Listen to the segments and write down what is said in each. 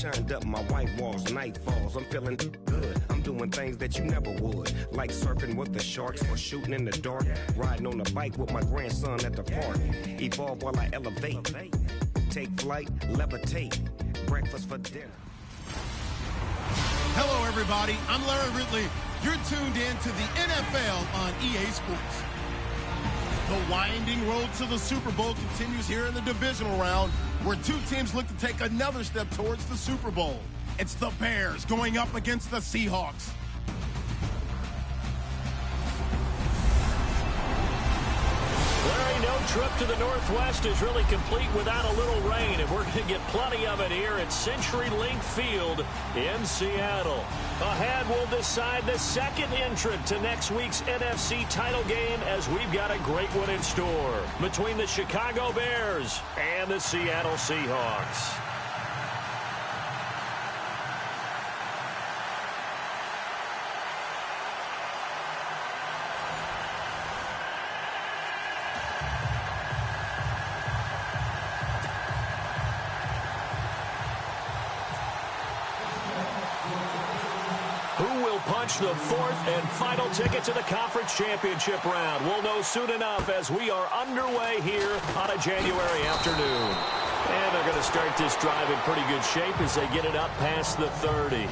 shined up my white walls, night falls. I'm feeling good. I'm doing things that you never would, like surfing with the sharks or shooting in the dark, riding on a bike with my grandson at the park. Evolve while I elevate, take flight, levitate, breakfast for dinner. Hello, everybody. I'm Larry Ridley. You're tuned in to the NFL on EA Sports. The winding road to the Super Bowl continues here in the divisional round, where two teams look to take another step towards the Super Bowl. It's the Bears going up against the Seahawks. Larry, no trip to the Northwest is really complete without a little rain, and we're going to get plenty of it here at CenturyLink Field in Seattle. Ahead, we'll decide the second entrant to next week's NFC title game, as we've got a great one in store between the Chicago Bears and the Seattle Seahawks. The fourth and final ticket to the conference championship round. We'll know soon enough as we are underway here on a January afternoon. And they're going to start this drive in pretty good shape as they get it up past the 30.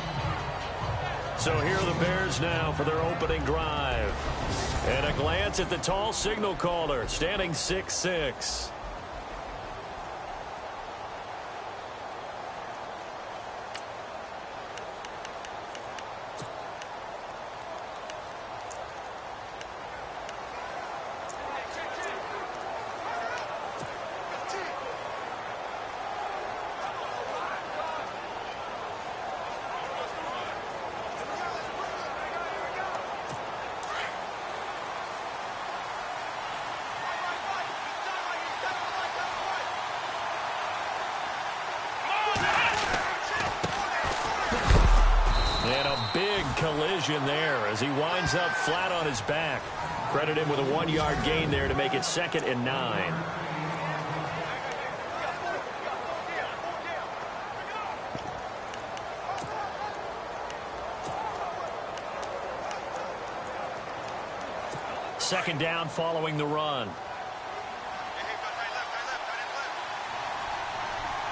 So here are the Bears now for their opening drive. And a glance at the tall signal caller, standing 6'6". Collision there as he winds up flat on his back. Credit him with a 1-yard gain there to make it 2nd and 9. Second down following the run.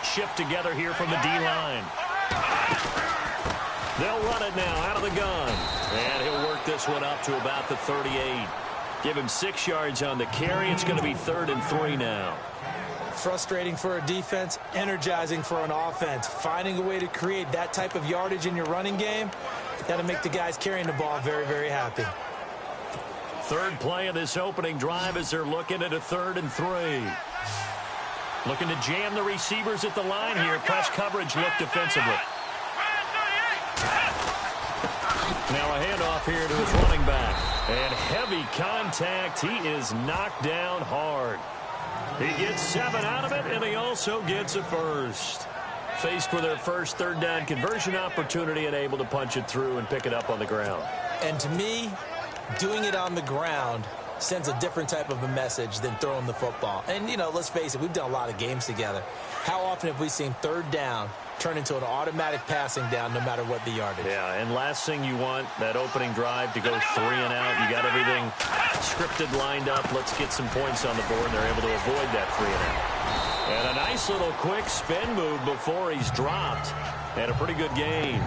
Shift together here from the D-line. They'll run it now out of the gun. And he'll work this one up to about the 38. Give him 6 yards on the carry. It's going to be 3rd and 3 now. Frustrating for a defense, energizing for an offense. Finding a way to create that type of yardage in your running game, that'll make the guys carrying the ball very, very happy. Third play of this opening drive as they're looking at a 3rd and 3. Looking to jam the receivers at the line here. Press coverage look defensively. Now a handoff here to his running back. And heavy contact. He is knocked down hard. He gets 7 out of it, and he also gets a first. Faced with their first 3rd down conversion opportunity and able to punch it through and pick it up on the ground. And to me, doing it on the ground sends a different type of a message than throwing the football. And, you know, let's face it, we've done a lot of games together. How often have we seen 3rd down turn into an automatic passing down no matter what the yardage? Yeah, and last thing you want, that opening drive to go 3 and out. You got everything scripted, lined up. Let's get some points on the board, and they're able to avoid that 3 and out. And a nice little quick spin move before he's dropped. And a pretty good gain.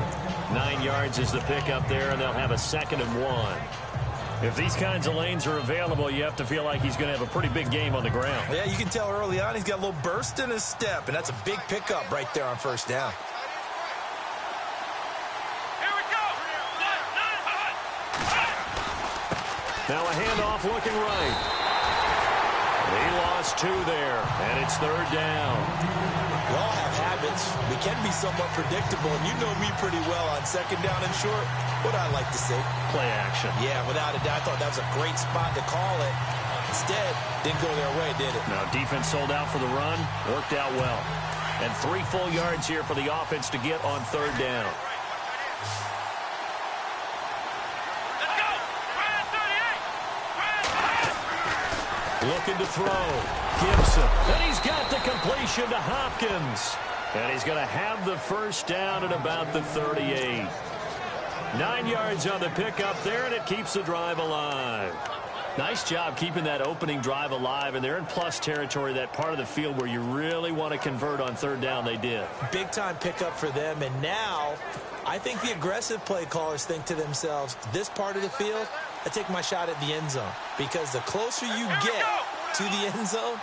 9 yards is the pickup there, and they'll have a 2nd and 1. If these kinds of lanes are available, you have to feel like he's going to have a pretty big game on the ground. Yeah, you can tell early on he's got a little burst in his step, and that's a big pickup right there on 1st down. Here we go. Now a handoff looking right. He lost 2 there, and it's 3rd down. We all have habits. We can be somewhat predictable, and you know me pretty well on 2nd down and short. What I like to say? Play action. Yeah, without a doubt. I thought that was a great spot to call it. Instead, didn't go their way, did it? No, defense sold out for the run. Worked out well. And 3 full yards here for the offense to get on 3rd down. Let's go. Looking to throw. Gibson. And he's got the completion to Hopkins. And he's going to have the first down at about the 38. 9 yards on the pickup there, and it keeps the drive alive. Nice job keeping that opening drive alive, and they're in plus territory, that part of the field where you really want to convert on third down. They did. Big-time pickup for them, and now I think the aggressive play callers think to themselves, this part of the field, I take my shot at the end zone, because the closer you get to the end zone,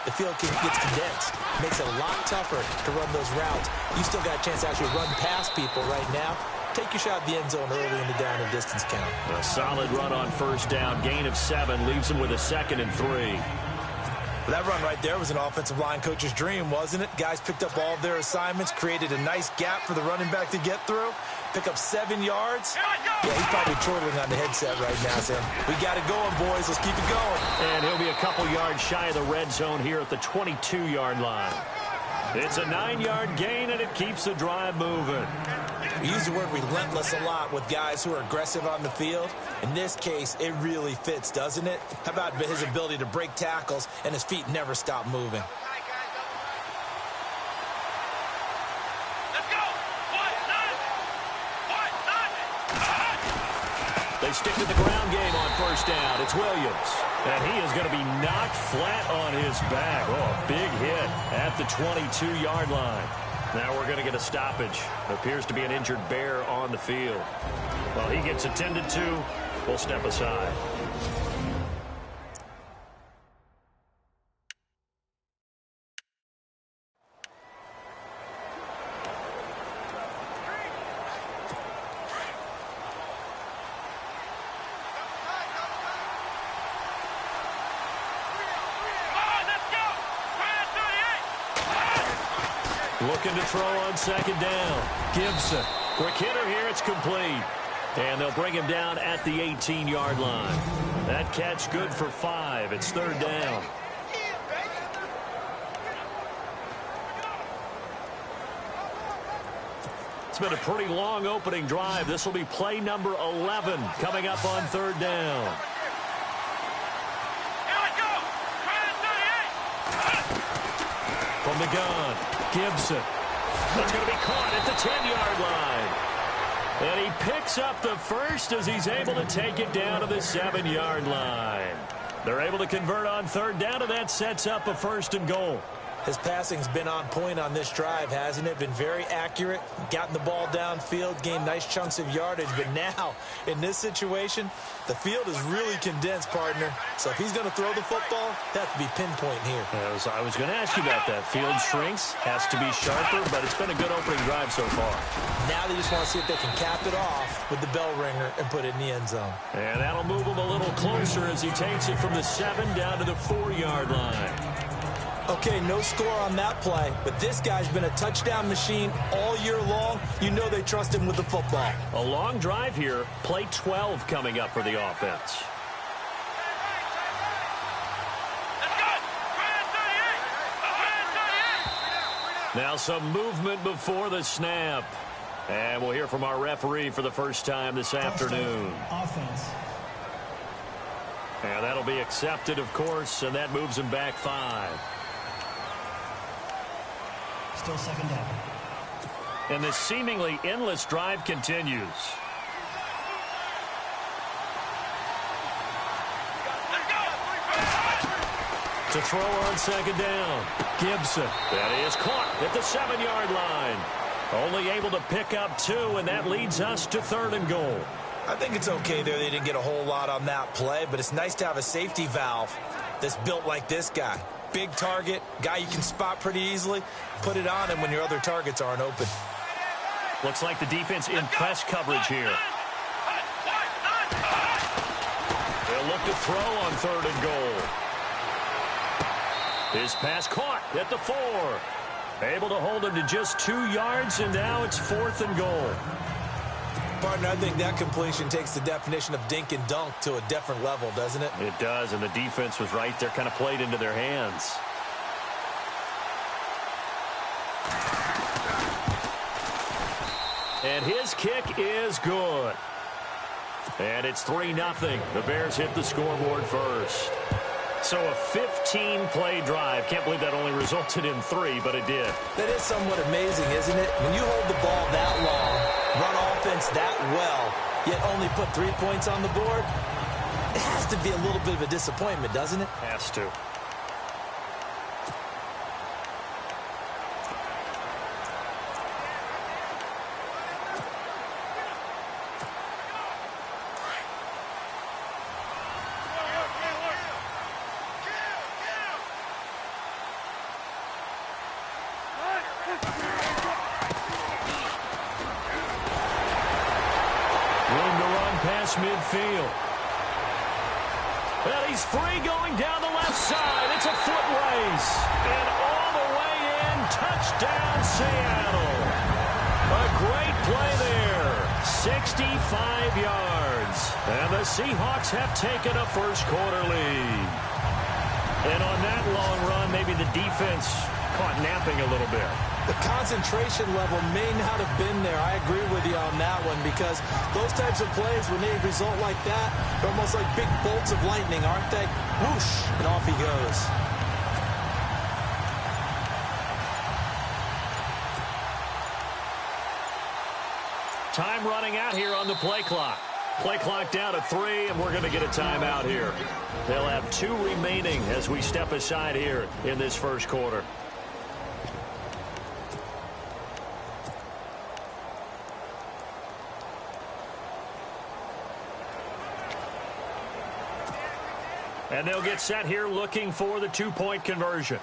the field gets condensed. It makes it a lot tougher to run those routes. You still got a chance to actually run past people right now. Take your shot at the end zone early in the down and distance count. A solid run on first down. Gain of 7 leaves him with a 2nd and 3. Well, that run right there was an offensive line coach's dream, wasn't it? Guys picked up all of their assignments, created a nice gap for the running back to get through. Pick up 7 yards. Yeah, he's probably chortling on the headset right now, saying, we got it going, boys. Let's keep it going. And he'll be a couple yards shy of the red zone here at the 22-yard line. It's a 9-yard gain, and it keeps the drive moving. We use the word relentless a lot with guys who are aggressive on the field. In this case, it really fits, doesn't it? How about his ability to break tackles and his feet never stop moving? They stick to the ground game on first down. It's Williams. And he is going to be knocked flat on his back. Oh, a big hit at the 22-yard line. Now we're going to get a stoppage. Appears to be an injured Bear on the field. While he gets attended to, we'll step aside. Looking to throw on second down. Gibson. Quick hitter here. It's complete. And they'll bring him down at the 18-yard line. That catch good for 5. It's third down. It's been a pretty long opening drive. This will be play number 11 coming up on third down. From the gun, Gibson. That's going to be caught at the 10-yard line. And he picks up the first as he's able to take it down to the 7-yard line. They're able to convert on third down, and that sets up a 1st and goal. His passing's been on point on this drive, hasn't it? Been very accurate, gotten the ball downfield, gained nice chunks of yardage. But now, in this situation, the field is really condensed, partner. So if he's going to throw the football, that to be pinpoint here. I was going to ask you about that. Field shrinks, has to be sharper, but it's been a good opening drive so far. Now they just want to see if they can cap it off with the bell ringer and put it in the end zone. And that'll move him a little closer as he takes it from the 7 down to the 4-yard line. Okay, no score on that play, but this guy's been a touchdown machine all year long. You know they trust him with the football. A long drive here. Play 12 coming up for the offense. Now some movement before the snap. And we'll hear from our referee for the first time this afternoon. Offense. And that'll be accepted, of course, and that moves him back 5. Still second down. And this seemingly endless drive continues. To throw on second down. Gibson. That is caught at the 7-yard line. Only able to pick up 2, and that leads us to 3rd and goal. I think it's okay there. They didn't get a whole lot on that play, but it's nice to have a safety valve that's built like this guy. Big target, guy you can spot pretty easily. Put it on him when your other targets aren't open. Looks like the defense in press coverage here. They'll look to throw on 3rd and goal. His pass caught at the 4. Able to hold him to just 2 yards, and now it's 4th and goal. Partner, I think that completion takes the definition of dink and dunk to a different level, doesn't it? It does, and the defense was right there, kind of played into their hands. And his kick is good. And it's 3-0. The Bears hit the scoreboard first. So a 15-play drive. Can't believe that only resulted in 3, but it did. That is somewhat amazing, isn't it? When you hold the ball that long, run offense that well, yet only put 3 points on the board, it has to be a little bit of a disappointment, doesn't it? Has to. Midfield. Well, he's free going down the left side. It's a foot race. And all the way in, touchdown Seattle. A great play there. 65 yards. And the Seahawks have taken a first-quarter lead. And on that long run, maybe the defense caught napping a little bit. The concentration level may not have been there. I agree with you on that one because those types of plays, when they result like that, they're almost like big bolts of lightning, aren't they? Whoosh, and off he goes. Time running out here on the play clock. Play clock down to 3, and we're going to get a timeout here. They'll have 2 remaining as we step aside here in this first quarter. And they'll get set here looking for the 2-point conversion.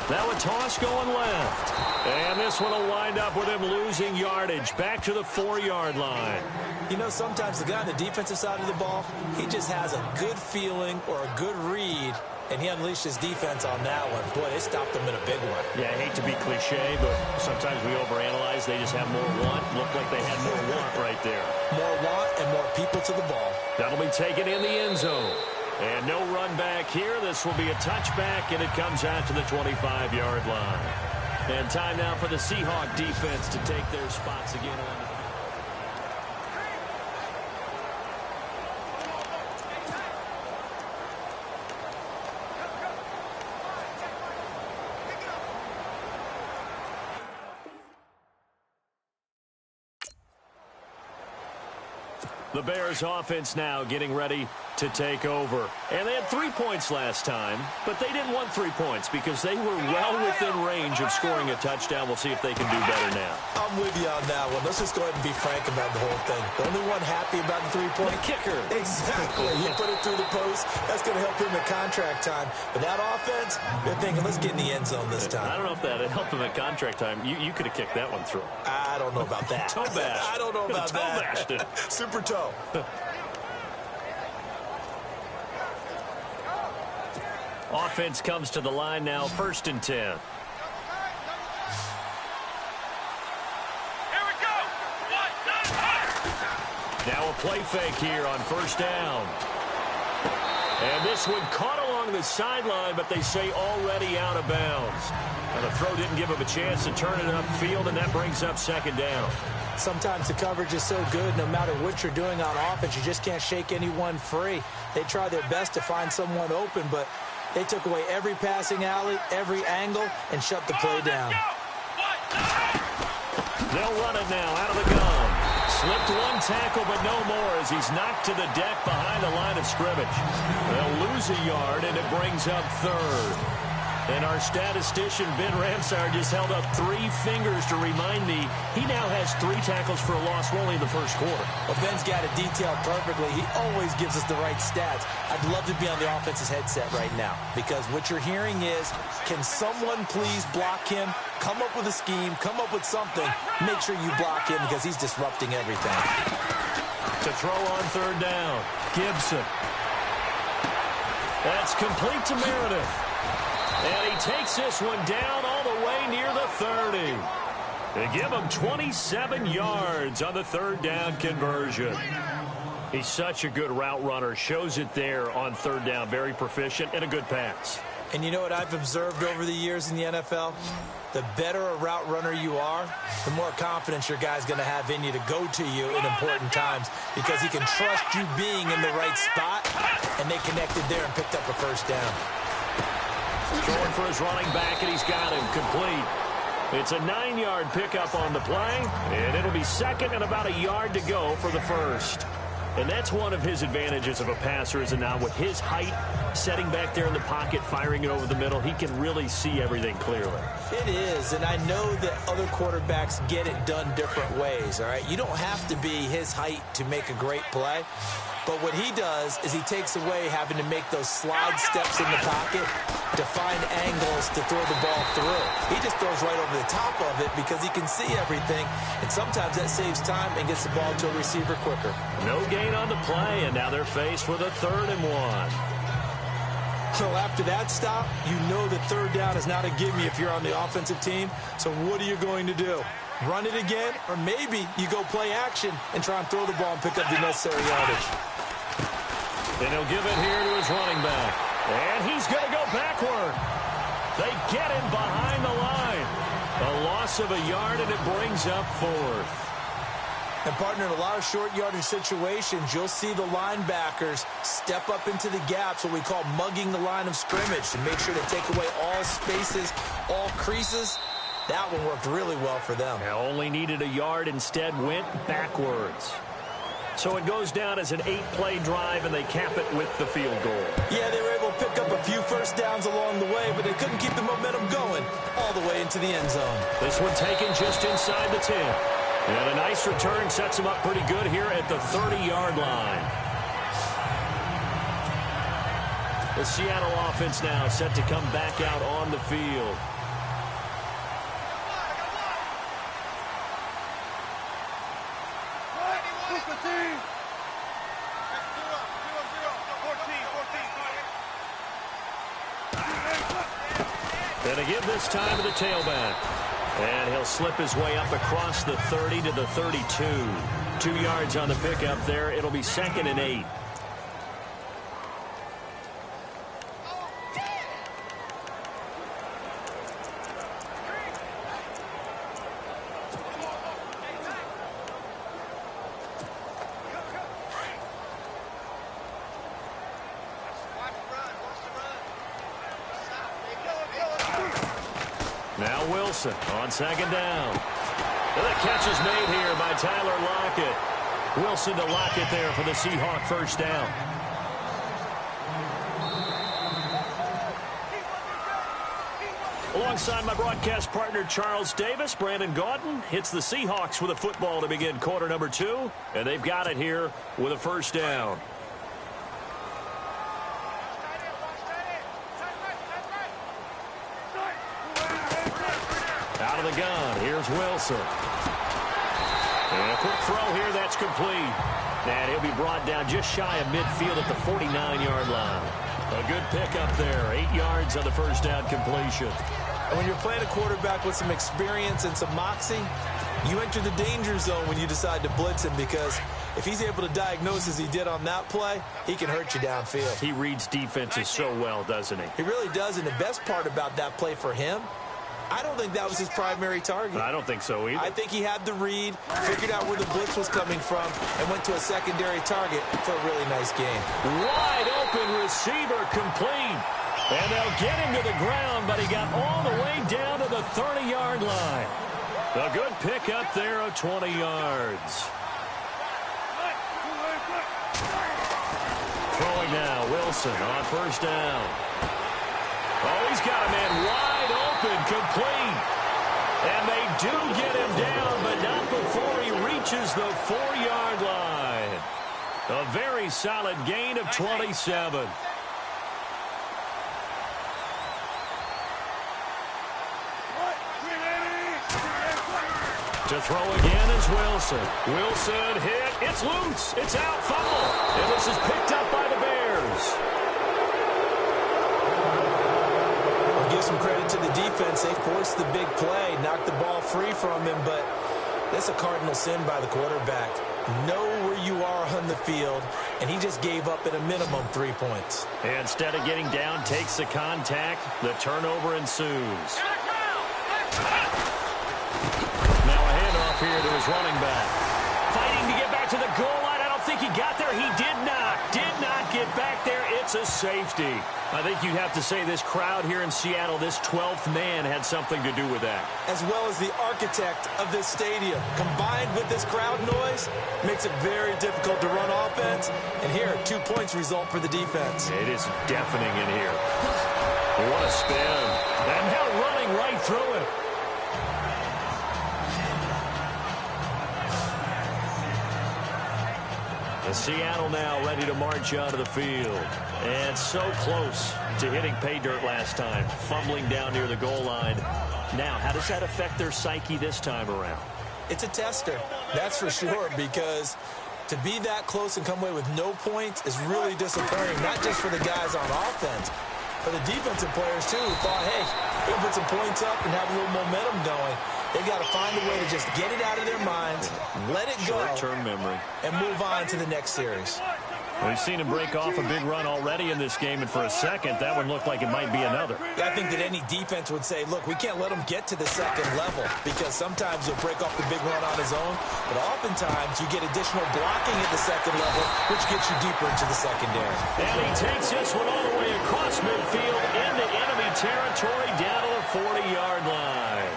Now a toss going left. And this one will wind up with him losing yardage back to the 4-yard line. You know, sometimes the guy on the defensive side of the ball, he just has a good feeling or a good read, and he unleashed his defense on that one. Boy, they stopped him in a big one. Yeah, I hate to be cliche, but sometimes we overanalyze. They just have more want. Looked like they had more want right there. More want and more people to the ball. That'll be taken in the end zone. And no run back here. This will be a touchback, and it comes out to the 25-yard line. And time now for the Seahawk defense to take their spots again on the field. The Bears offense now getting ready to take over. And they had 3 points last time, but they didn't want 3 points because they were well within range of scoring a touchdown. We'll see if they can do better now. I'm with you on that one. Let's just go ahead and be frank about the whole thing. The only one happy about the 3-point? The kicker. Exactly. He put it through the post. That's going to help him at contract time. But that offense, they're thinking, let's get in the end zone this time. I don't know if that helped him at contract time. You could have kicked that one through. I don't know about that. Toe bash. I don't know about toe that. bashed it. Super toe. Offense comes to the line now, 1st and 10. Here we go. Now a play fake here on 1st down. And this one caught along the sideline, but they say already out of bounds. And the throw didn't give him a chance to turn it upfield, and that brings up 2nd down. Sometimes the coverage is so good, no matter what you're doing on offense, you just can't shake anyone free. They try their best to find someone open, but they took away every passing alley, every angle, and shut the play down. They'll run it now out of the gun. Slipped one tackle, but no more as he's knocked to the deck behind the line of scrimmage. They'll lose a yard, and it brings up 3rd. And our statistician, Ben Ramsar, just held up 3 fingers to remind me he now has 3 tackles for a loss only in the 1st quarter. Well, Ben's got it detailed perfectly. He always gives us the right stats. I'd love to be on the offense's headset right now because what you're hearing is, can someone please block him? Come up with a scheme. Come up with something. Make sure you block him because he's disrupting everything. To throw on 3rd down, Gibson. That's complete to Meredith. And he takes this one down all the way near the 30. They give him 27 yards on the 3rd down conversion. He's such a good route runner. Shows it there on 3rd down. Very proficient and a good pass. And you know what I've observed over the years in the NFL? The better a route runner you are, the more confidence your guy's going to have in you to go to you in important times because he can trust you being in the right spot, and they connected there and picked up a first down. Throwing for his running back, and he's got him complete. It's a 9-yard pickup on the play, and it'll be second and about a yard to go for the first. And that's one of his advantages of a passer, is now with his height, setting back there in the pocket, firing it over the middle, he can really see everything clearly. It is, and I know that other quarterbacks get it done different ways, all right? You don't have to be his height to make a great play. But what he does is he takes away having to make those slide steps in the pocket to find angles to throw the ball through. He just throws right over the top of it because he can see everything, and sometimes that saves time and gets the ball to a receiver quicker. No gain on the play, and now they're faced with a 3rd and 1. So after that stop, you know that third down is not a gimme if you're on the offensive team. So what are you going to do? Run it again, or maybe you go play action and try and throw the ball and pick up the necessary yardage. And he'll give it here to his running back. And he's going to go backward. They get him behind the line. A loss of a yard, and it brings up 4th. And, partner, in a lot of short yardage situations, you'll see the linebackers step up into the gaps, what we call mugging the line of scrimmage, to make sure to take away all spaces, all creases. That one worked really well for them. They only needed a yard, instead went backwards. So it goes down as an 8-play drive, and they cap it with the field goal. Yeah, they were able to pick up a few first downs along the way, but they couldn't keep the momentum going all the way into the end zone. This one taken just inside the 10. And a nice return sets him up pretty good here at the 30-yard line. The Seattle offense now set to come back out on the field. And to give this time to the tailback. And he'll slip his way up across the 30 to the 32. 2 yards on the pickup there. It'll be 2nd and 8. Now Wilson on 2nd down. And the catch is made here by Tyler Lockett. Wilson to Lockett there for the Seahawk first down. Alongside my broadcast partner Charles Davis, Brandon Gaudin hits the Seahawks with a football to begin quarter number 2. And they've got it here with a first down. Out of the gun, here's Wilson. And a quick throw here, that's complete. And he'll be brought down just shy of midfield at the 49-yard line. A good pickup there, 8 yards on the first down completion. And when you're playing a quarterback with some experience and some moxie, you enter the danger zone when you decide to blitz him, because if he's able to diagnose as he did on that play, he can hurt you downfield. He reads defenses so well, doesn't he? He really does, and the best part about that play for him, I don't think that was his primary target. I don't think so either. I think he had the read, figured out where the blitz was coming from, and went to a secondary target for a really nice game. Wide open receiver complete. And they'll get him to the ground, but he got all the way down to the 30-yard line. A good pickup there of 20 yards. Throwing now, Wilson on first down. Oh, he's got a man wide open, complete. And they do get him down, but not before he reaches the 4-yard line. A very solid gain of 27. To throw again is Wilson. Wilson hit. It's loose. It's out. Fumble. And this is picked up by the Bears. I'll give some credit to the defense. They forced the big play, knocked the ball free from him, but that's a cardinal sin by the quarterback. know where you are on the field, and he just gave up at a minimum 3 points. Instead of getting down, takes the contact. The turnover ensues. Now a handoff here to his running back. Fighting to get back to the goal line. I don't think he got there. He did not get back there. It's a safety. I think you'd have to say this crowd here in Seattle, this 12th man had something to do with that. As well as the architect of this stadium. Combined with this crowd noise, makes it very difficult to run offense. And here, 2 points result for the defense. It is deafening in here. What a spin. And now running right through it. Seattle now ready to march out of the field. And so close to hitting pay dirt last time. Fumbling down near the goal line. Now, how does that affect their psyche this time around? It's a tester, that's for sure, because to be that close and come away with no points is really disappointing, not just for the guys on offense, but the defensive players, too, who thought, hey, we can put some points up and have a little momentum going. They've got to find a way to just get it out of their minds, let it go, short-term memory, and move on to the next series. We've seen him break off a big run already in this game, and for a second, that one looked like it might be another. I think that any defense would say, look, we can't let him get to the second level, because sometimes he'll break off the big run on his own, but oftentimes you get additional blocking at the second level, which gets you deeper into the secondary. And he takes this one all the way across midfield into enemy territory down to the 40-yard line.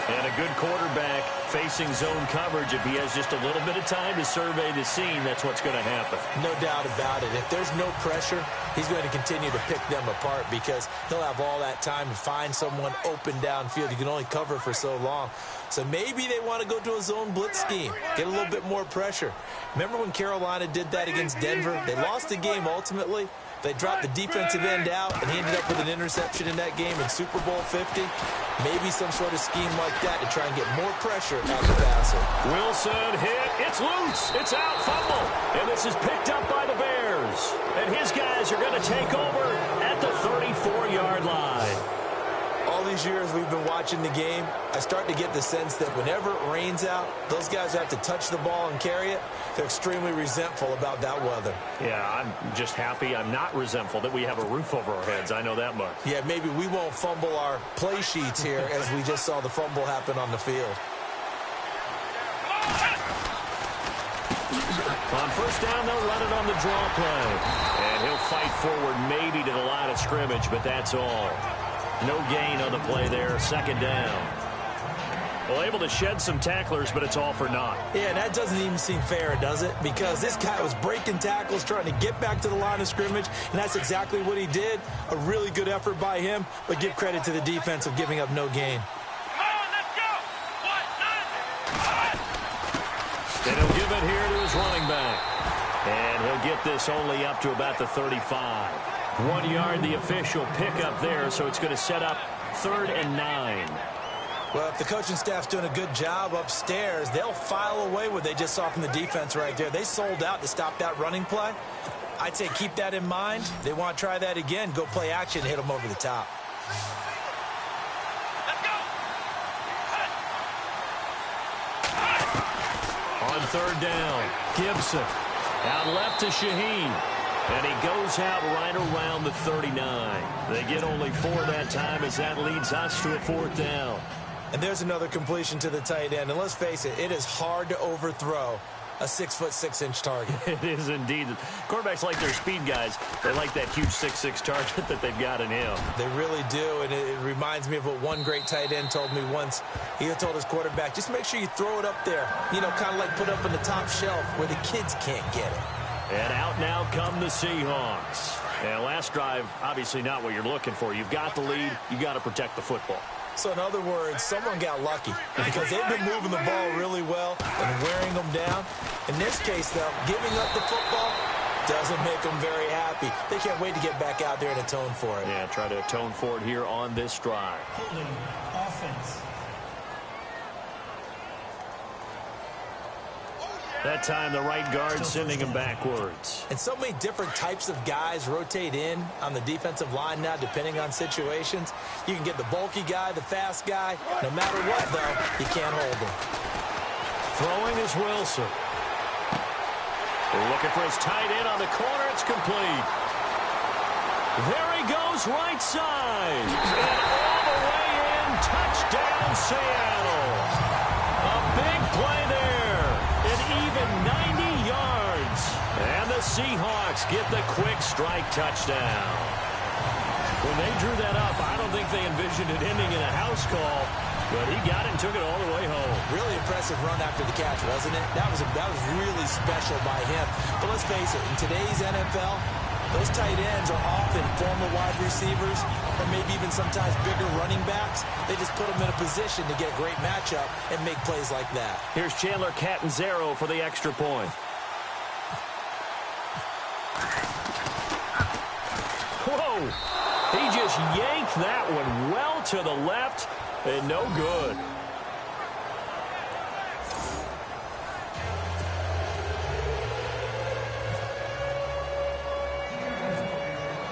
And a good quarterback facing zone coverage. If he has just a little bit of time to survey the scene, that's what's going to happen. No doubt about it. If there's no pressure, he's going to continue to pick them apart because he'll have all that time to find someone open downfield. You can only cover for so long. So maybe they want to go to a zone blitz scheme, get a little bit more pressure. Remember when Carolina did that against Denver? They lost the game ultimately. They dropped the defensive end out, and he ended up with an interception in that game in Super Bowl 50. Maybe some sort of scheme like that to try and get more pressure out of the passer. Wilson hit. It's loose. It's out. Fumble. And this is picked up by the Bears. And his guys are going to take over at the 34-yard line. All these years we've been watching the game, I start to get the sense that whenever it rains out, those guys have to touch the ball and carry it. They're extremely resentful about that weather. Yeah, I'm just happy I'm not resentful that we have a roof over our heads. I know that much. Yeah, maybe we won't fumble our play sheets here as we just saw the fumble happen on the field. On first down, they'll run it on the draw play. And he'll fight forward maybe to the line of scrimmage, but that's all. No gain on the play there. Second down. Well, able to shed some tacklers, but it's all for naught. Yeah, that doesn't even seem fair, does it? Because this guy was breaking tackles, trying to get back to the line of scrimmage, and that's exactly what he did. A really good effort by him, but give credit to the defense of giving up no gain. They don't give it here to his running back. And he'll get this only up to about the 35. 1 yard, the official pickup there, so it's going to set up 3rd and 9. Well, if the coaching staff's doing a good job upstairs, they'll file away what they just saw from the defense right there. They sold out to stop that running play. I'd say keep that in mind. They want to try that again. Go play action, hit them over the top. On 3rd down, Gibson. Out left to Shaheen. And he goes out right around the 39. They get only 4 that time as that leads us to a 4th down. And there's another completion to the tight end. And let's face it, it is hard to overthrow a 6'6" target. It is indeed. Quarterbacks like their speed guys. They like that huge 6'6" target that they've got in him. They really do, and it reminds me of what one great tight end told me once. He told his quarterback, just make sure you throw it up there, you know, kind of like put up on the top shelf where the kids can't get it. And out now come the Seahawks. And last drive, obviously not what you're looking for. You've got the lead. You've got to protect the football. So in other words, someone got lucky because they've been moving the ball really well and wearing them down. In this case, though, giving up the football doesn't make them very happy. They can't wait to get back out there and atone for it. Yeah, try to atone for it here on this drive. Holding offense. That time, the right guard sending him backwards. And so many different types of guys rotate in on the defensive line now, depending on situations. You can get the bulky guy, the fast guy. No matter what, though, you can't hold him. Throwing is Wilson. Looking for his tight end on the corner. It's complete. There he goes, right side. And all the way in. Touchdown, Seattle. A big play there. An even 90 yards. And the Seahawks get the quick strike touchdown. When they drew that up, I don't think they envisioned it ending in a house call. But he got it and took it all the way home. Really impressive run after the catch, wasn't it? That was really special by him. But let's face it, in today's NFL, those tight ends are often former wide receivers or maybe even sometimes bigger running backs. They just put them in a position to get a great matchup and make plays like that. Here's Chandler Catanzaro for the extra point. Whoa! He just yanked that one well to the left. And no good.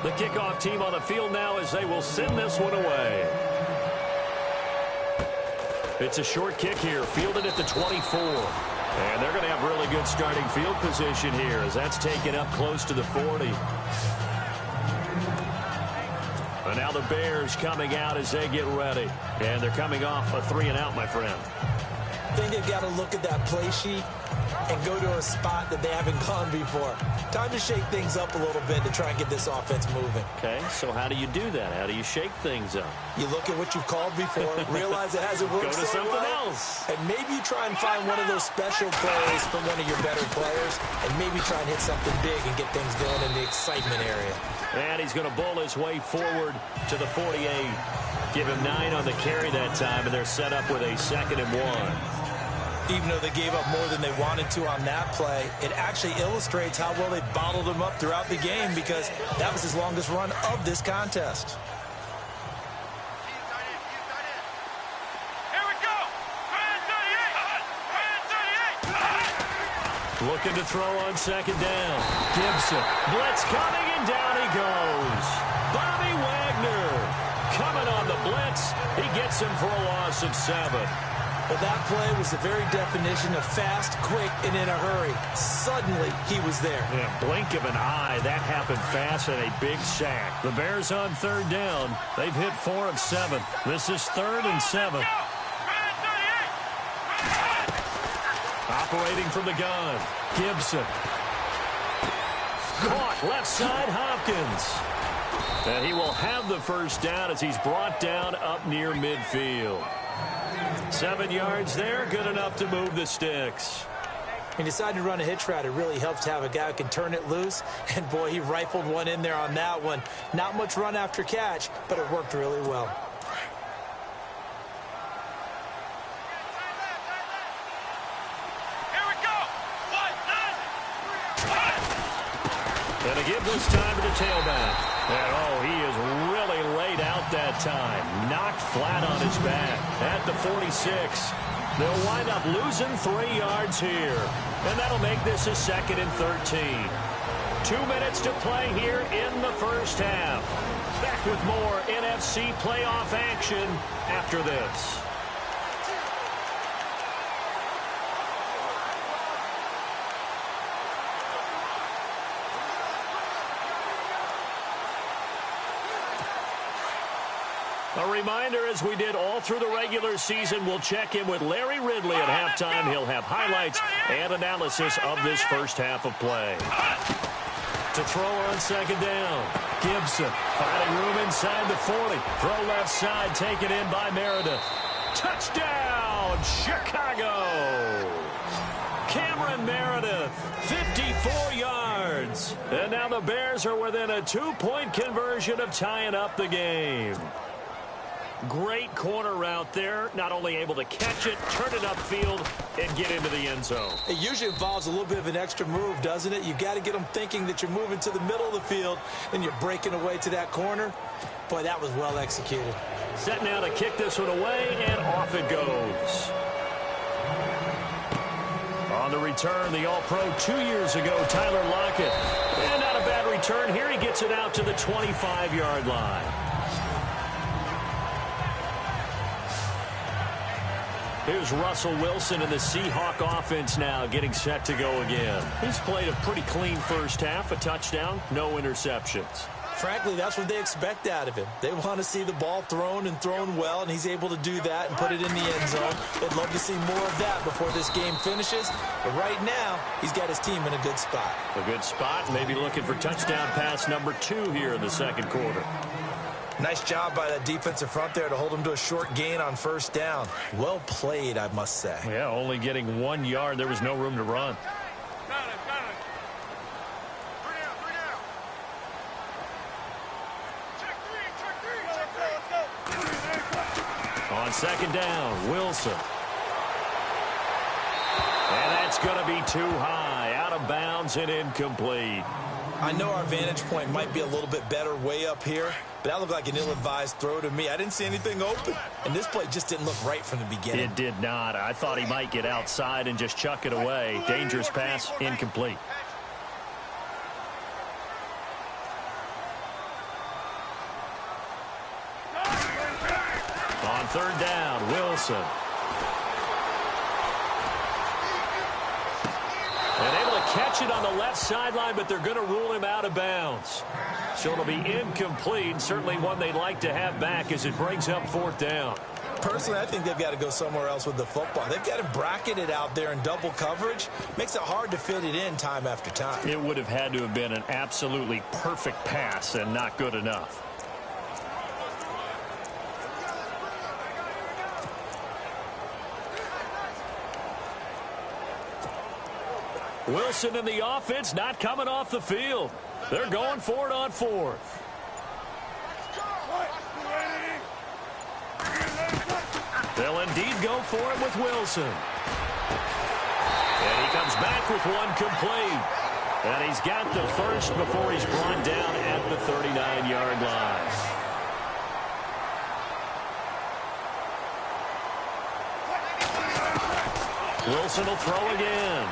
The kickoff team on the field now as they will send this one away. It's a short kick here, fielded at the 24. And they're going to have really good starting field position here as that's taken up close to the 40. And now the Bears coming out as they get ready. And they're coming off a 3-and-out, my friend. I think they've got to look at that play sheet and go to a spot that they haven't gone before. Time to shake things up a little bit to try and get this offense moving. Okay, so how do you do that? How do you shake things up? You look at what you've called before, realize it hasn't worked Go to so something well, else. and maybe you try and find one of those special plays from one of your better players, and maybe try and hit something big and get things going in the excitement area. And he's going to bowl his way forward to the 48. Give him 9 on the carry that time, and they're set up with a 2nd and 1. Even though they gave up more than they wanted to on that play, it actually illustrates how well they bottled them up throughout the game because that was his longest run of this contest. Here we go. Looking to throw on 2nd down. Gibson. Blitz coming, and down he goes. Bobby Wagner coming on the blitz. He gets him for a loss of 7. Well, that play was the very definition of fast, quick, and in a hurry. Suddenly, he was there. Yeah, blink of an eye. That happened fast and a big sack. The Bears on 3rd down. They've hit 4 of 7. This is 3rd and 7. Operating from the gun. Gibson. Caught left side, Hopkins. And he will have the first down as he's brought down up near midfield. 7 yards there, good enough to move the sticks. He decided to run a hitch route. It really helps to have a guy who can turn it loose. And, boy, he rifled one in there on that one. Not much run after catch, but it worked really well. Here we go. And a give this time to the tailback. And, oh, he is really laid out that time. Knocked flat on his back at the 46. They'll wind up losing 3 yards here. And that'll make this a 2nd and 13. 2 minutes to play here in the first half. Back with more NFC playoff action after this. A reminder, as we did all through the regular season, we'll check in with Larry Ridley at halftime. He'll have highlights and analysis of this first half of play. To throw on 2nd down. Gibson finding room inside the 40. Throw left side, taken in by Meredith. Touchdown, Chicago! Cameron Meredith, 54 yards. And now the Bears are within a 2-point conversion of tying up the game. Great corner route there. Not only able to catch it, turn it upfield, and get into the end zone. It usually involves a little bit of an extra move, doesn't it? You got to get them thinking that you're moving to the middle of the field and you're breaking away to that corner. Boy, that was well executed. Set now to kick this one away, and off it goes. On the return, the All-Pro 2 years ago, Tyler Lockett. And not a bad return here. He gets it out to the 25-yard line. Here's Russell Wilson and the Seahawk offense now getting set to go again. He's played a pretty clean first half, a touchdown, no interceptions. Frankly, that's what they expect out of him. They want to see the ball thrown and thrown well, and he's able to do that and put it in the end zone. They'd love to see more of that before this game finishes. But right now, he's got his team in a good spot. A good spot, maybe looking for touchdown pass number 2 here in the second quarter. Nice job by that defensive front there to hold him to a short gain on first down. Well played, I must say. Yeah, only getting 1 yard. There was no room to run. On second down, Wilson. And that's going to be too high. Out of bounds and incomplete. I know our vantage point might be a little bit better way up here, but that looked like an ill-advised throw to me. I didn't see anything open, and this play just didn't look right from the beginning. It did not. I thought he might get outside and just chuck it away. Dangerous pass, incomplete. On third down, Wilson. And able to catch it on the left sideline, but they're going to rule him out of bounds. So it'll be incomplete, certainly one they'd like to have back as it brings up fourth down. Personally, I think they've got to go somewhere else with the football. They've got him bracketed out there in double coverage. Makes it hard to fit it in time after time. It would have had to have been an absolutely perfect pass and not good enough. Wilson and the offense not coming off the field. They're going for it on fourth. They'll indeed go for it with Wilson. And he comes back with one complete. And he's got the first before he's brought down at the 39-yard line. Wilson will throw again.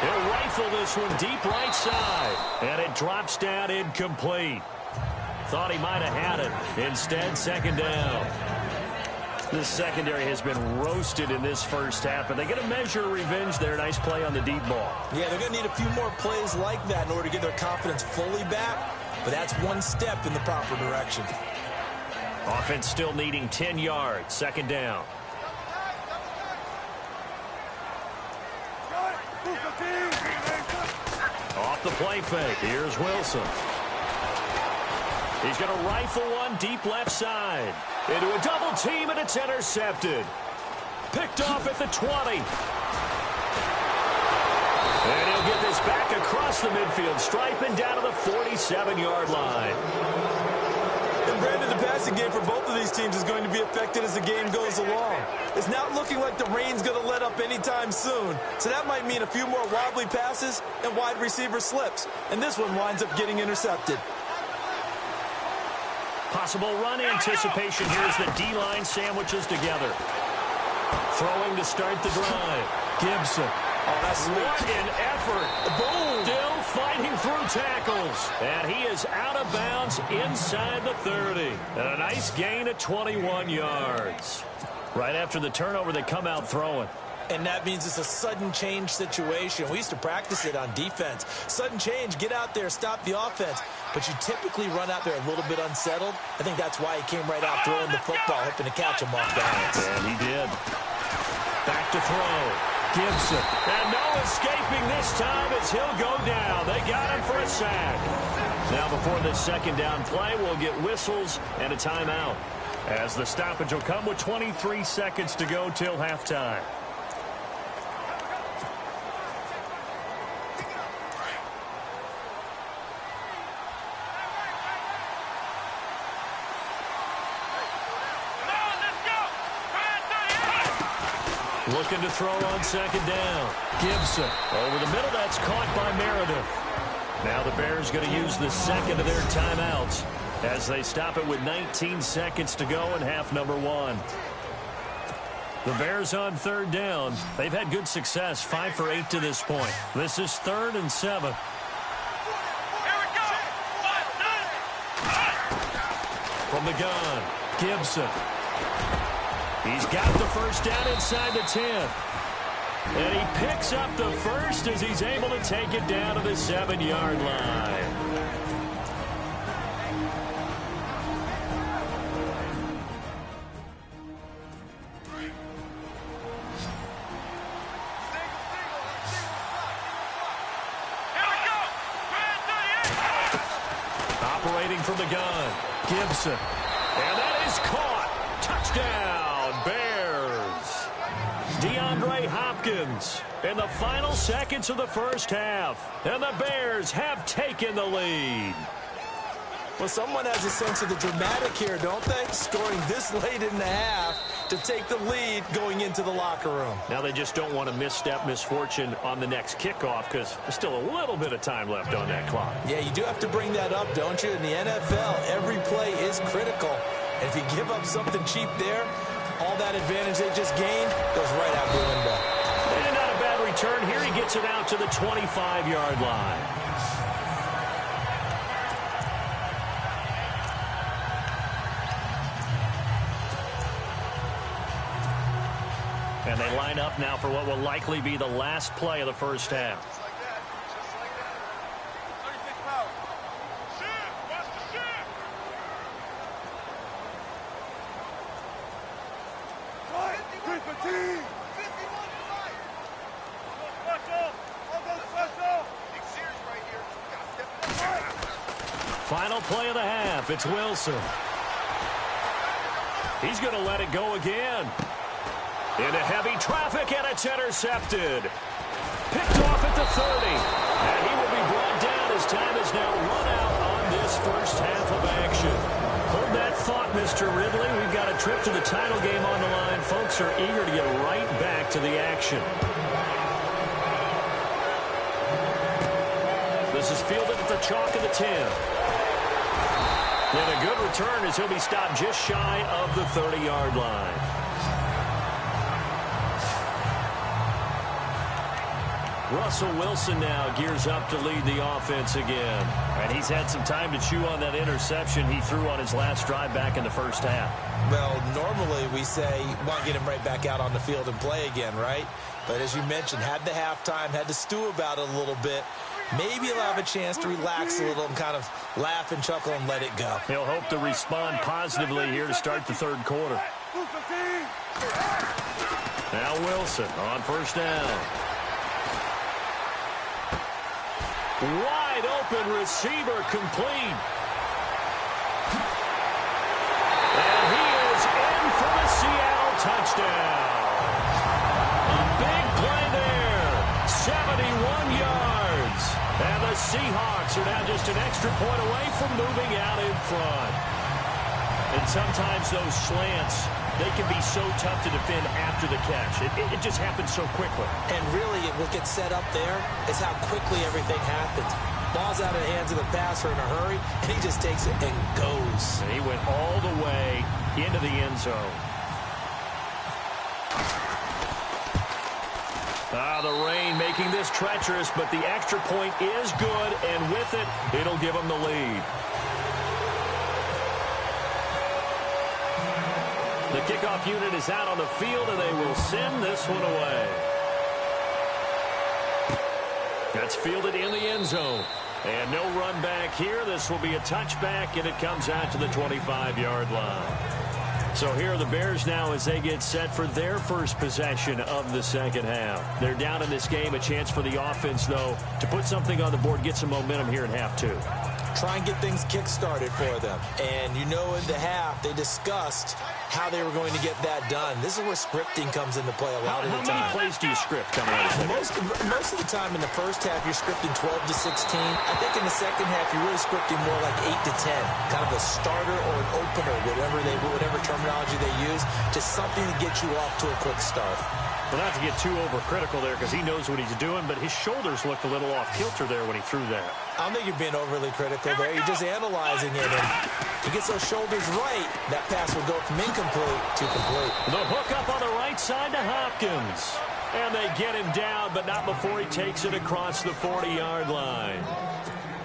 He'll rifle this one deep right side. And it drops down incomplete. Thought he might have had it. Instead, second down. This secondary has been roasted in this first half, but they get a measure of revenge there. Nice play on the deep ball. Yeah, they're going to need a few more plays like that in order to get their confidence fully back, but that's one step in the proper direction. Offense still needing 10 yards. Second down. Off the play fake. Here's Wilson. He's going to rifle one deep left side. Into a double team, and it's intercepted. Picked off at the 20. And he'll get this back across the midfield stripe and down to the 47-yard line. And Brandon, the passing game for both of these teams is going to be affected as the game goes along. It's not looking like the rain's going to let up anytime soon. So that might mean a few more wobbly passes and wide receiver slips. And this one winds up getting intercepted. Possible run anticipation here as the D-line sandwiches together. Throwing to start the drive. Gibson. Oh, that's what an effort. Boom. Still fighting through tackles. And he is out of bounds inside the 30. And a nice gain of 21 yards. Right after the turnover, they come out throwing. And that means it's a sudden change situation. We used to practice it on defense. Sudden change, get out there, stop the offense. But you typically run out there a little bit unsettled. I think that's why he came right out throwing the football, hoping to catch him off balance. And he did. Back to throw. Gibson. And no escaping this time as he'll go down. They got him for a sack. Now before this second down play, we'll get whistles and a timeout, as the stoppage will come with 23 seconds to go till halftime. Looking to throw on second down. Gibson. Over the middle, that's caught by Meredith. Now the Bears going to use the second of their timeouts as they stop it with 19 seconds to go in half number one. The Bears on third down. They've had good success, 5 for 8 to this point. This is 3rd and 7. From the gun, Gibson. He's got the first down inside the 10. And he picks up the first as he's able to take it down to the 7-yard line. Operating from the gun, Gibson. And that is caught. Touchdown, Bears. DeAndre Hopkins in the final seconds of the first half. And the Bears have taken the lead. Well, someone has a sense of the dramatic here, don't they? Scoring this late in the half to take the lead going into the locker room. Now they just don't want to misfortune on the next kickoff because there's still a little bit of time left on that clock. Yeah, you do have to bring that up, don't you? In the NFL, every play is critical. And if you give up something cheap there, all that advantage they just gained goes right out the window. And not a bad return here. He gets it out to the 25-yard line. And they line up now for what will likely be the last play of the first half. Final play of the half. It's Wilson. He's going to let it go again. Into heavy traffic, and it's intercepted. Picked off at the 30. And he will be brought down as time is now run out on this first half of action. Hold that thought, Mr. Ridley. We've got a trip to the title game on the line. Folks are eager to get right back to the action. This is fielded at the chalk of the 10. And a good return as he'll be stopped just shy of the 30-yard line. Russell Wilson now gears up to lead the offense again. And he's had some time to chew on that interception he threw on his last drive back in the first half. Well, normally we say, want to get him right back out on the field and play again, right? But as you mentioned, had the halftime, had to stew about it a little bit. Maybe he'll have a chance to relax a little and kind of laugh and chuckle and let it go. He'll hope to respond positively here to start the third quarter. Now Wilson on first down. Wide open receiver complete. And he is in for the Seattle touchdown. A big play there. 71 yards. And the Seahawks are now just an extra point away from moving out in front. And sometimes those slants, they can be so tough to defend after the catch. It just happens so quickly. And really, what gets set up there is how quickly everything happens. Ball's out of the hands of the passer in a hurry, and he just takes it and goes. And he went all the way into the end zone. The rain making this treacherous, but the extra point is good, and with it, it'll give them the lead. The kickoff unit is out on the field, and they will send this one away. That's fielded in the end zone. And no run back here. This will be a touchback, and it comes out to the 25-yard line. So here are the Bears now as they get set for their first possession of the second half. They're down in this game. A chance for the offense, though, to put something on the board, get some momentum here in half two. Try and get things kick-started for them. And you know in the half, they discussed how they were going to get that done. This is where scripting comes into play a lot of the time. How many plays do you script coming out of most of the time in the first half, you're scripting 12 to 16. I think in the second half, you're really scripting more like 8 to 10. Kind of a starter or an opener, whatever terminology they use, just something to get you off to a quick start. Well, not to get too overcritical there because he knows what he's doing, but his shoulders looked a little off kilter there when he threw that. I don't think you're being overly critical there. You're just analyzing it. And he gets those shoulders right, that pass will go from incomplete to complete. The hook up on the right side to Hopkins. And they get him down, but not before he takes it across the 40-yard line.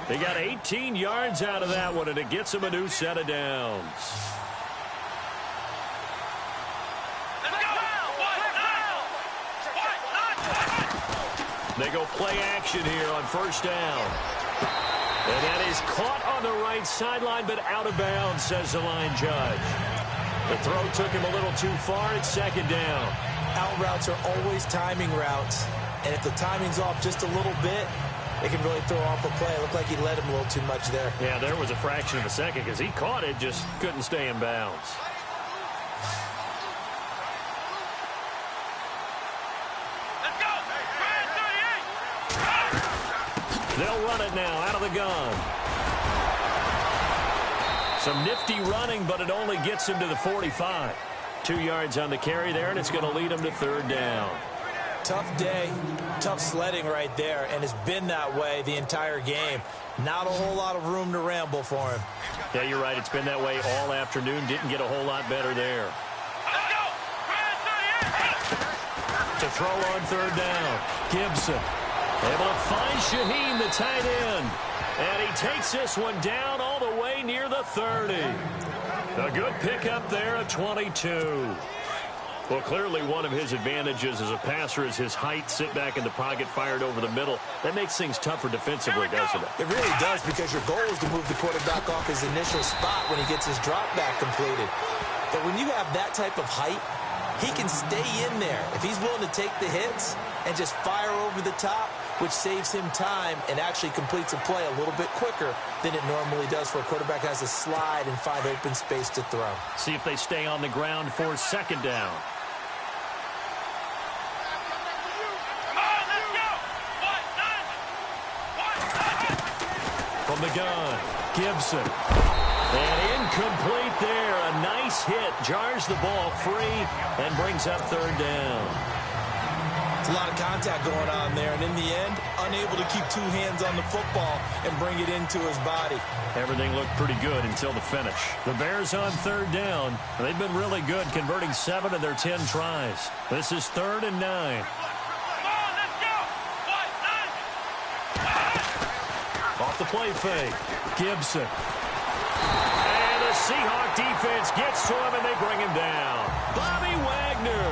They got 18 yards out of that one, and it gets him a new set of downs. They go play action here on first down. And that is caught on the right sideline, but out of bounds, says the line judge. The throw took him a little too far. It's second down. Out routes are always timing routes. And if the timing's off just a little bit, it can really throw off a play. It looked like he led him a little too much there. Yeah, there was a fraction of a second because he caught it, just couldn't stay in bounds. Let's go! They'll run it now out of the gun. Some nifty running, but it only gets him to the 45. 2 yards on the carry there, and it's going to lead him to third down. Tough day, tough sledding right there, and it's been that way the entire game. Not a whole lot of room to ramble for him. Yeah, you're right. It's been that way all afternoon. Didn't get a whole lot better there. Let's go! To throw on third down, Gibson able to find Shaheen, the tight end. And he takes this one down all the way near the 30. A good pickup there at 22. Well, clearly one of his advantages as a passer is his height. Sit back in the pocket, fired over the middle. That makes things tougher defensively, doesn't it? It really does, because your goal is to move the quarterback off his initial spot when he gets his drop back completed. But when you have that type of height, he can stay in there. If he's willing to take the hits and just fire over the top, which saves him time and actually completes a play a little bit quicker than it normally does for a quarterback has to slide and find open space to throw. See if they stay on the ground for second down. From the gun, Gibson. And incomplete there. A nice hit. Jars the ball free and brings up third down. It's a lot of contact going on there, and in the end, unable to keep two hands on the football and bring it into his body. Everything looked pretty good until the finish. The Bears on third down. They've been really good, converting 7 of their 10 tries. This is 3rd and 9. Off the play fake, Gibson. And the Seahawk defense gets to him, and they bring him down. Bobby Wagner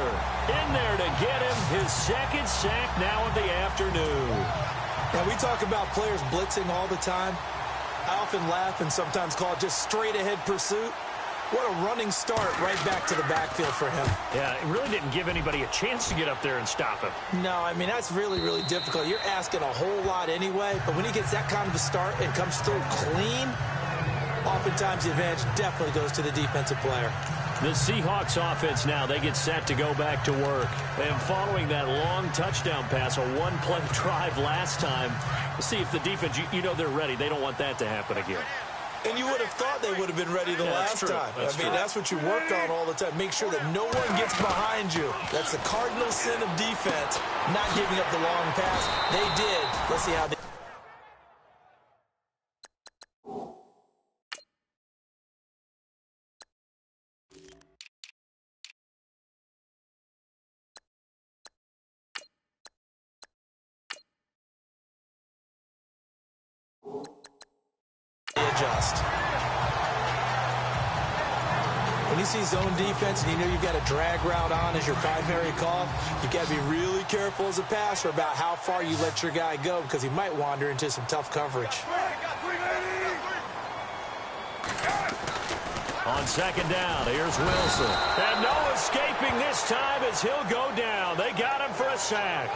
in there to get him his second sack now of the afternoon. Now, we talk about players blitzing all the time. I often laugh and sometimes call it just straight-ahead pursuit. What a running start right back to the backfield for him. Yeah, it really didn't give anybody a chance to get up there and stop him. No, I mean, that's really, really difficult. You're asking a whole lot anyway, but when he gets that kind of a start and comes through clean, oftentimes the advantage definitely goes to the defensive player. The Seahawks offense now, they get set to go back to work. And following that long touchdown pass, a one-play drive last time, we'll see if the defense, you know they're ready. They don't want that to happen again. And you would have thought they would have been ready the last time. That's what you work on all the time. Make sure that no one gets behind you. That's the cardinal sin of defense, not giving up the long pass. They did. Let's see how they... adjust. When you see zone defense and you know you've got a drag route on as your primary call, you've got to be really careful as a passer about how far you let your guy go, because he might wander into some tough coverage. On second down, here's Wilson. And no escaping this time as he'll go down. They got him for a sack.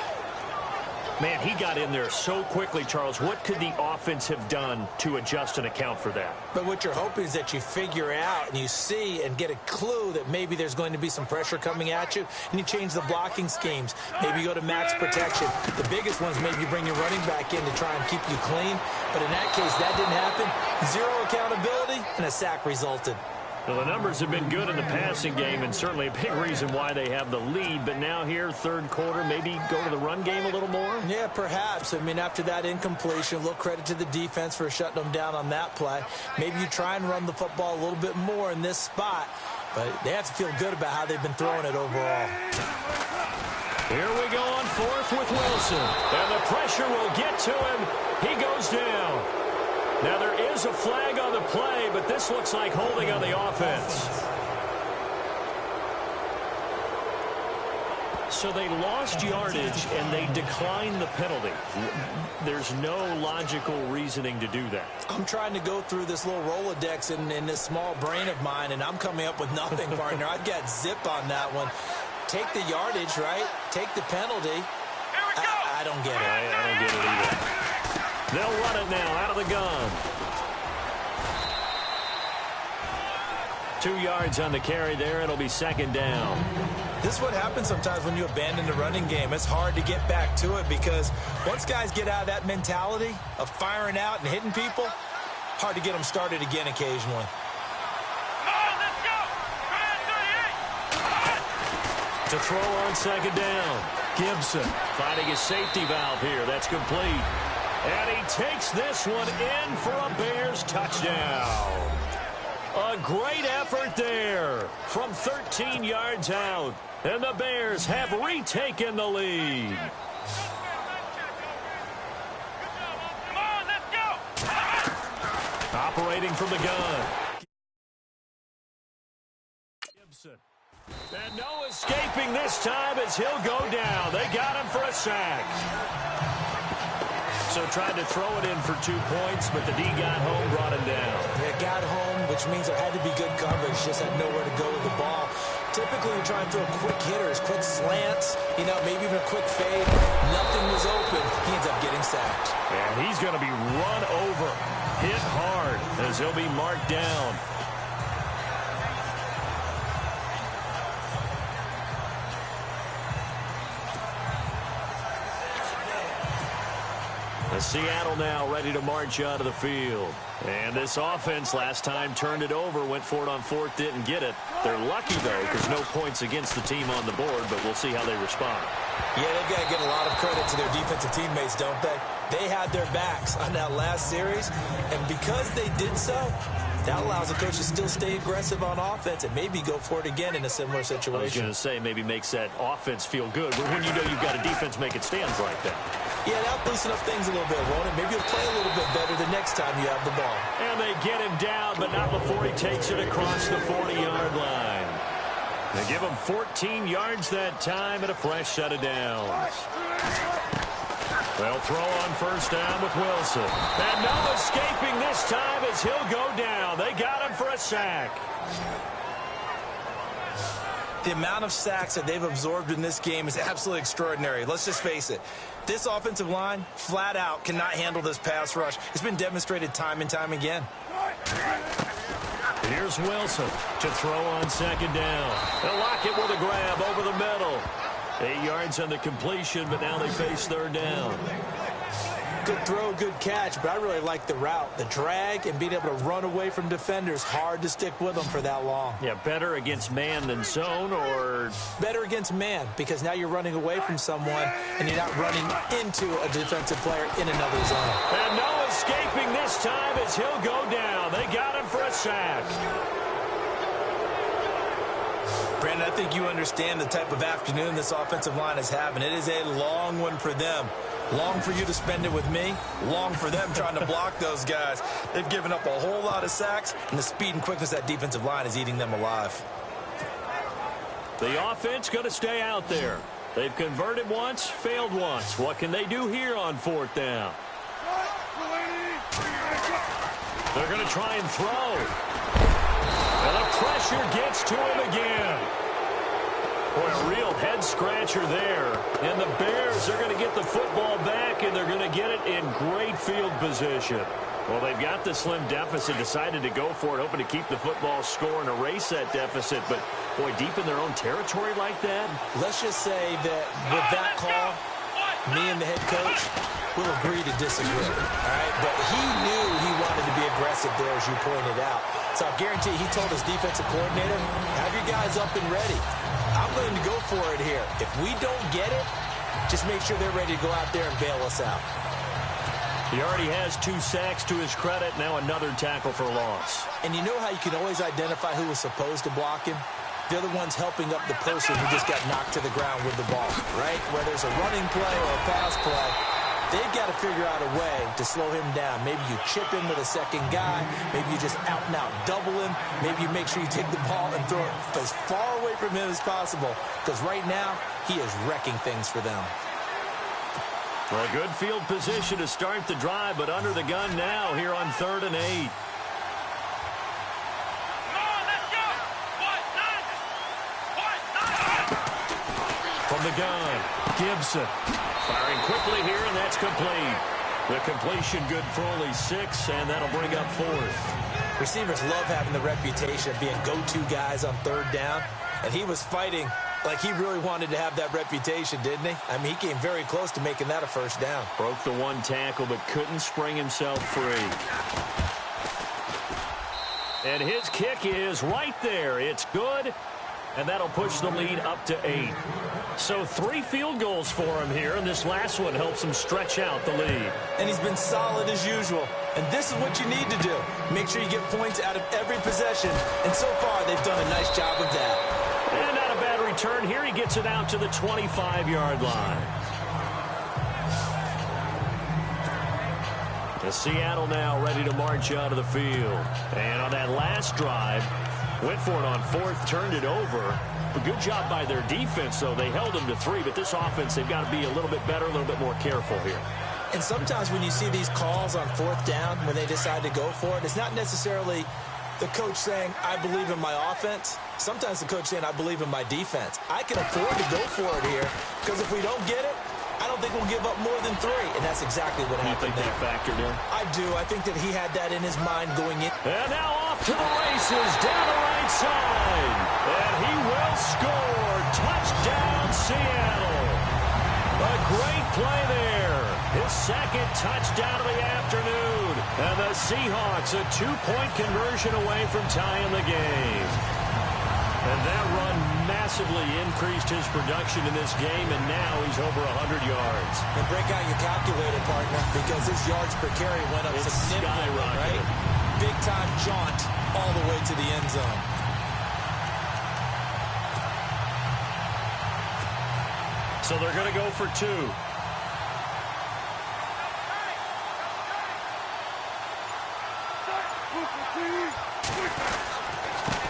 Man, he got in there so quickly, Charles. What could the offense have done to adjust and account for that? But what you're hoping is that you figure out and you see and get a clue that maybe there's going to be some pressure coming at you, and you change the blocking schemes. Maybe you go to max protection. The biggest ones, maybe you bring your running back in to try and keep you clean. But in that case, that didn't happen. Zero accountability, and a sack resulted. Well, the numbers have been good in the passing game, and certainly a big reason why they have the lead. But now here, third quarter, maybe go to the run game a little more? Yeah, perhaps. I mean, after that incompletion, a little credit to the defense for shutting them down on that play. Maybe you try and run the football a little bit more in this spot, but they have to feel good about how they've been throwing it overall. Here we go on fourth with Wilson, and the pressure will get to him. He goes down. Now, there is a flag on the play, but this looks like holding on the offense. So they lost yardage, and they declined the penalty. There's no logical reasoning to do that. I'm trying to go through this little Rolodex in this small brain of mine, and I'm coming up with nothing, partner. I've got zip on that one. Take the yardage, right? Take the penalty. I don't get it. I don't get it either. They'll run it now out of the gun. 2 yards on the carry there. It'll be second down. This is what happens sometimes when you abandon the running game. It's hard to get back to it because once guys get out of that mentality of firing out and hitting people, hard to get them started again occasionally. To throw on second down. Gibson finding his safety valve here. That's complete. And he takes this one in for a Bears touchdown. A great effort there from 13 yards out. And the Bears have retaken the lead. Come on, let's go. Operating from the gun. Gibson. And no escaping this time as he'll go down. They got him for a sack. So tried to throw it in for 2 points, but the D got home, brought him down. It got home, which means there had to be good coverage. Just had nowhere to go with the ball. Typically, we try and throw quick hitters, quick slants, maybe even a quick fade. Nothing was open. He ends up getting sacked. And he's going to be run over, hit hard, as he'll be marked down. Seattle now ready to march out of the field. And this offense last time turned it over, went for it on fourth, didn't get it. They're lucky, though, because no points against the team on the board, but we'll see how they respond. Yeah, they've got to get a lot of credit to their defensive teammates, don't they? They had their backs on that last series, and because they did so, that allows the coach to still stay aggressive on offense and maybe go for it again in a similar situation. I was going to say maybe makes that offense feel good, but when you know you've got a defense making stands like that. Yeah, that'll loosen up things a little bit, won't it? Maybe you'll play a little bit better the next time you have the ball. And they get him down, but not before he takes it across the 40-yard line. They give him 14 yards that time and a fresh set of downs. They'll throw on first down with Wilson. And no escaping this time as he'll go down. They got him for a sack. The amount of sacks that they've absorbed in this game is absolutely extraordinary. Let's just face it. This offensive line, flat out, cannot handle this pass rush. It's been demonstrated time and time again. Here's Wilson to throw on second down. They'll lock it with a grab over the middle. 8 yards on the completion, but now they face third down. Good throw, good catch, but I really like the route. The drag and being able to run away from defenders, hard to stick with them for that long. Yeah, better against man than zone, or? Better against man, because now you're running away from someone and you're not running into a defensive player in another zone. And no escaping this time as he'll go down. They got him for a sack. Brandon, I think you understand the type of afternoon this offensive line is having. It is a long one for them. Long for you to spend it with me. Long for them trying to block those guys. They've given up a whole lot of sacks, and the speed and quickness of that defensive line is eating them alive. The offense going to stay out there. They've converted once, failed once. What can they do here on fourth down? They're going to try and throw. And the pressure gets to him again. Boy, a real head-scratcher there. And the Bears are going to get the football back, and they're going to get it in great field position. Well, they've got the slim deficit, decided to go for it, hoping to keep the football score and erase that deficit. But, boy, deep in their own territory like that? Let's just say that with that call, me and the head coach will agree to disagree. All right? But he knew he wanted to be aggressive there, as you pointed out. So I guarantee he told his defensive coordinator, have your guys up and ready. I'm willing to go for it here. If we don't get it, just make sure they're ready to go out there and bail us out. He already has 2 sacks to his credit. Now another tackle for loss. And you know how you can always identify who was supposed to block him? The other one's helping up the person who just got knocked to the ground with the ball, right? Whether it's a running play or a pass play, They've got to figure out a way to slow him down. Maybe you chip him with a second guy. Maybe you just out-and-out double him. Maybe you make sure you take the ball and throw it as far away from him as possible. Because right now, he is wrecking things for them. Well, good field position to start the drive, but under the gun now here on 3rd and 8. From the gun, Gibson. Firing quickly here, and that's complete. The completion good for only 6, and that'll bring up 4th. Receivers love having the reputation of being go-to guys on 3rd down, and he was fighting like he really wanted to have that reputation, didn't he? I mean, he came very close to making that a 1st down. Broke the 1 tackle, but couldn't spring himself free. And his kick is right there. It's good, and that'll push the lead up to 8. So 3 field goals for him here, and this last one helps him stretch out the lead. And he's been solid as usual. And this is what you need to do. Make sure you get points out of every possession. And so far, they've done a nice job of that. And not a bad return here. He gets it out to the 25-yard line. The Seattle now ready to march out of the field. And on that last drive, went for it on 4th, turned it over. A good job by their defense, though. They held them to 3, but this offense, they've got to be a little bit better, a little bit more careful here. And sometimes when you see these calls on 4th down, when they decide to go for it, it's not necessarily the coach saying, I believe in my offense. Sometimes the coach saying, I believe in my defense. I can afford to go for it here, because if we don't get it, I don't think we'll give up more than 3, and that's exactly what happened there. You think that factored in? I do. I think that he had that in his mind going in. And now off to the races, down the right side. And he will score. Touchdown, Seattle. A great play there. His 2nd touchdown of the afternoon. And the Seahawks a 2-point conversion away from tying the game. And that run massively increased his production in this game, and now he's over 100 yards. And break out your calculator, partner, because his yards per carry went up significantly, right? Big-time jaunt all the way to the end zone. So they're going to go for 2.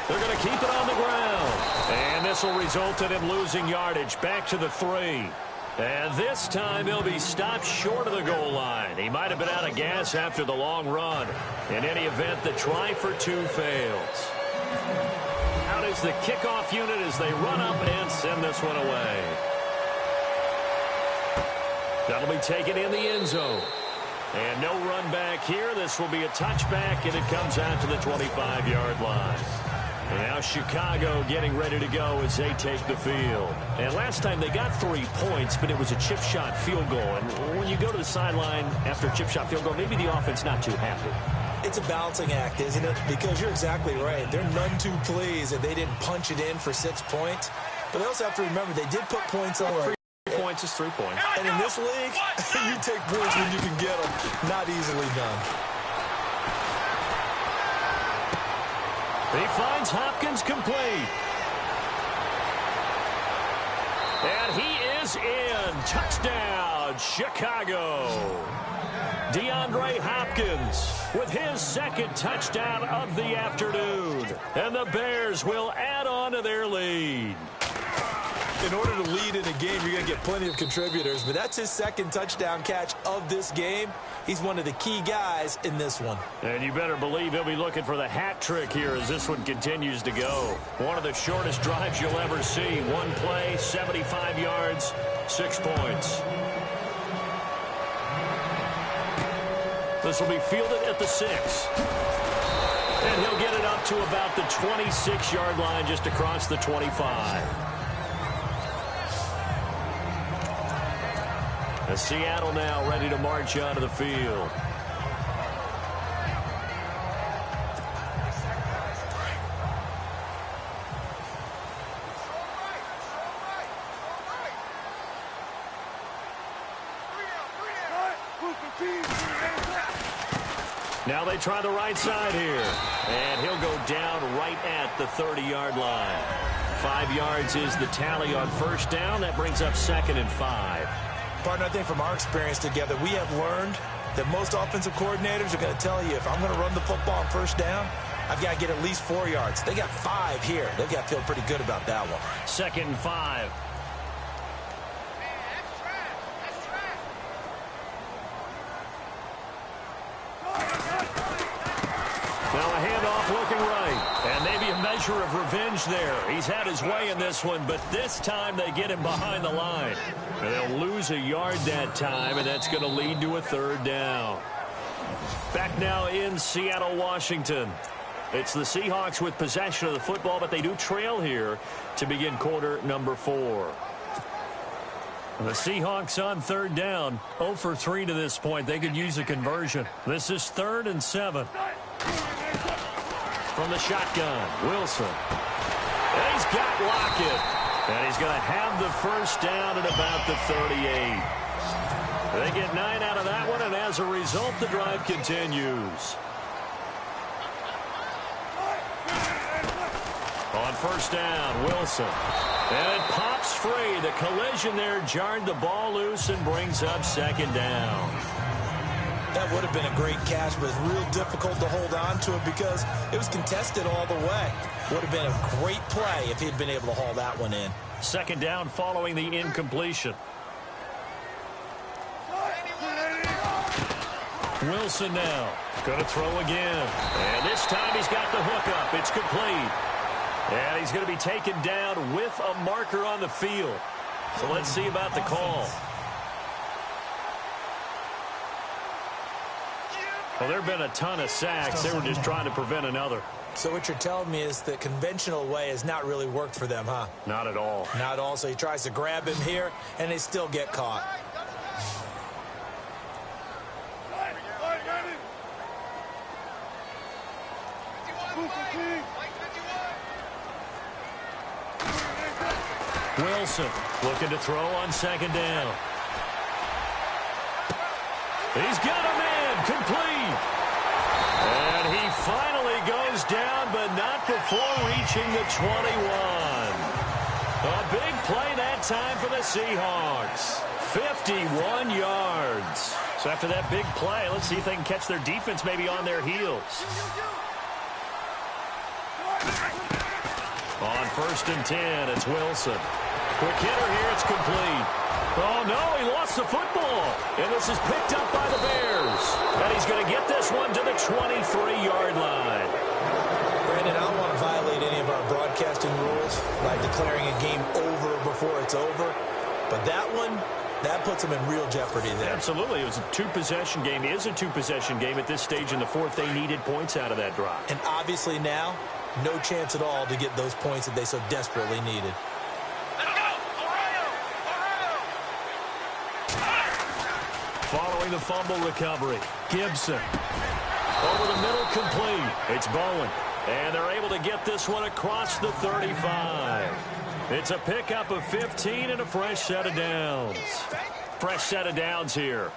They're going to keep it on the ground. And this will result in him losing yardage back to the 3. And this time he'll be stopped short of the goal line. He might have been out of gas after the long run. In any event, the try for 2 fails. Out is the kickoff unit as they run up and send this one away. That'll be taken in the end zone. And no run back here. This will be a touchback, and it comes out to the 25-yard line. And now Chicago getting ready to go as they take the field. And last time they got 3 points, but it was a chip shot field goal. And when you go to the sideline after a chip shot field goal, maybe the offense not too happy. It's a balancing act, isn't it? Because you're exactly right. They're none too pleased that they didn't punch it in for 6 points. But they also have to remember they did put points on. 3 points is 3 points. And in this league, you take points when you can get them. Not easily done. He finds Hopkins complete. And he is in. Touchdown, Chicago. DeAndre Hopkins with his 2nd touchdown of the afternoon. And the Bears will add on to their lead. In order to lead in a game, you're going to get plenty of contributors, but that's his 2nd touchdown catch of this game. He's one of the key guys in this one. And you better believe he'll be looking for the hat trick here as this one continues to go. One of the shortest drives you'll ever see. 1 play, 75 yards, 6 points. This will be fielded at the 6. And he'll get it up to about the 26-yard line just across the 25. As Seattle now ready to march out of the field. Now they try the right side here. And he'll go down right at the 30-yard line. 5 yards is the tally on 1st down. That brings up 2nd and 5. Partner, I think from our experience together, we have learned that most offensive coordinators are going to tell you, if I'm going to run the football on first down, I've got to get at least 4 yards. They got 5 here. They've got to feel pretty good about that one. 2nd and 5. Now a handoff looking right. And maybe a measure of revenge there. He's had his way in this one, but this time they get him behind the line. And they'll lose a yard that time, and that's going to lead to a 3rd down. Back now in Seattle, Washington. It's the Seahawks with possession of the football, but they do trail here to begin quarter number 4. The Seahawks on 3rd down, 0 for 3 to this point. They could use a conversion. This is 3rd and 7. From the shotgun, Wilson. And he's got Lockett. And he's going to have the 1st down at about the 38. They get 9 out of that one, and as a result, the drive continues. On 1st down, Wilson. And it pops free. The collision there jarred the ball loose and brings up 2nd down. That would have been a great catch, but it's real difficult to hold on to it because it was contested all the way. Would have been a great play if he had been able to haul that one in. 2nd down following the incompletion. Wilson now. Going to throw again. And this time he's got the hook up. It's complete. And he's going to be taken down with a marker on the field. So let's see about the call. Well, there have been a ton of sacks. They were just trying to prevent another. So what you're telling me is the conventional way has not really worked for them, huh? Not at all. Not at all. So he tries to grab him here, and they still get caught. Wilson looking to throw on 2nd down. He's got a man complete. And he finally goes down, but not before reaching the 21. A big play that time for the Seahawks. 51 yards. So after that big play, let's see if they can catch their defense maybe on their heels. On 1st and 10, it's Wilson. Quick hitter here, it's complete. Oh, no, he lost the football. And this is picked up by the Bears. And he's going to get this one to the 23-yard line. Brandon, I don't want to violate any of our broadcasting rules by declaring a game over before it's over. But that one, that puts them in real jeopardy there. Absolutely. It was a 2-possession game. It is a 2-possession game at this stage in the 4th. They needed points out of that drive. And obviously now, no chance at all to get those points that they so desperately needed. Following the fumble recovery, Gibson. Over the middle, complete. It's Bowen. And they're able to get this one across the 35. It's a pickup of 15 and a fresh set of downs. Fresh set of downs here.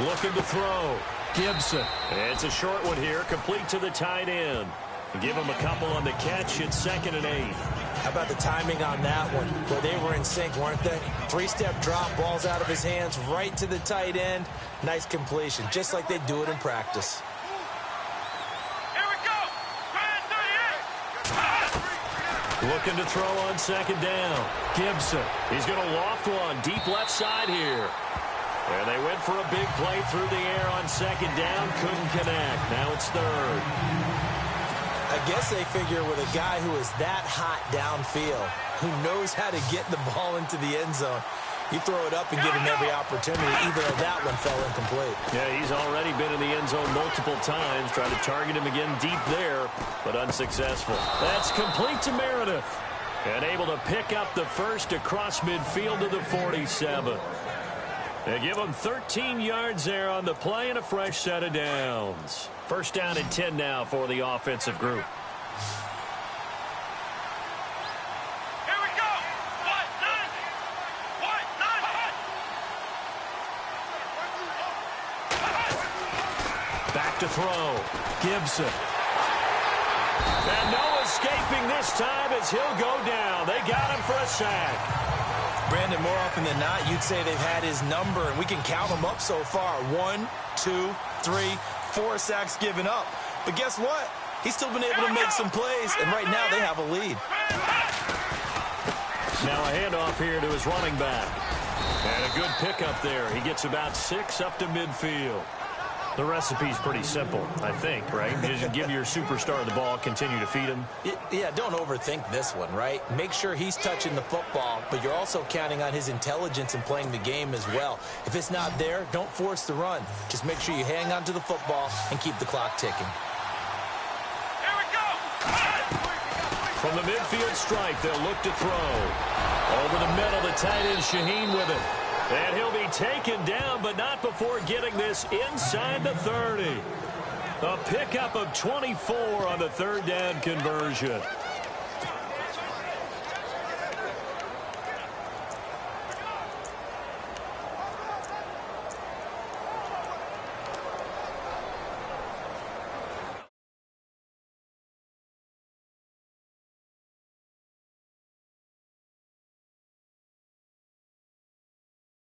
Looking to throw. Gibson. It's a short one here, complete to the tight end. Give him a couple on the catch. It's 2nd and 8. How about the timing on that one? Well, they were in sync, weren't they? 3-step drop, balls out of his hands, right to the tight end. Nice completion, just like they do it in practice. Here we go. 38. Looking to throw on 2nd down. Gibson. He's going to loft one deep left side here. And they went for a big play through the air on 2nd down. Couldn't connect. Now it's 3rd. I guess they figure with a guy who is that hot downfield, who knows how to get the ball into the end zone, you throw it up and give him every opportunity, even though that one fell incomplete. Yeah, he's already been in the end zone multiple times, trying to target him again deep there, but unsuccessful. That's complete to Meredith. And able to pick up the 1st across midfield to the 47. They give him 13 yards there on the play and a fresh set of downs. 1st down and 10 now for the offensive group. Here we go. What? Nine. Back to throw. Gibson. And no escaping this time as he'll go down. They got him for a sack. Brandon, more often than not, you'd say they've had his number, and we can count them up so far. 1, 2, 3, 4 sacks given up. But guess what? He's still been able to make some plays, and right now they have a lead. Now a handoff here to his running back. And a good pickup there. He gets about 6 up to midfield. The recipe's pretty simple, I think, right? Just give your superstar the ball, continue to feed him. Yeah, don't overthink this one, right? Make sure he's touching the football, but you're also counting on his intelligence in playing the game as well. If it's not there, don't force the run. Just make sure you hang on to the football and keep the clock ticking. Here we go. From the midfield stripe, they'll look to throw. Over the middle, the tight end Shaheen with it. And he'll be taken down, but not before getting this inside the 30. A pickup of 24 on the third down conversion.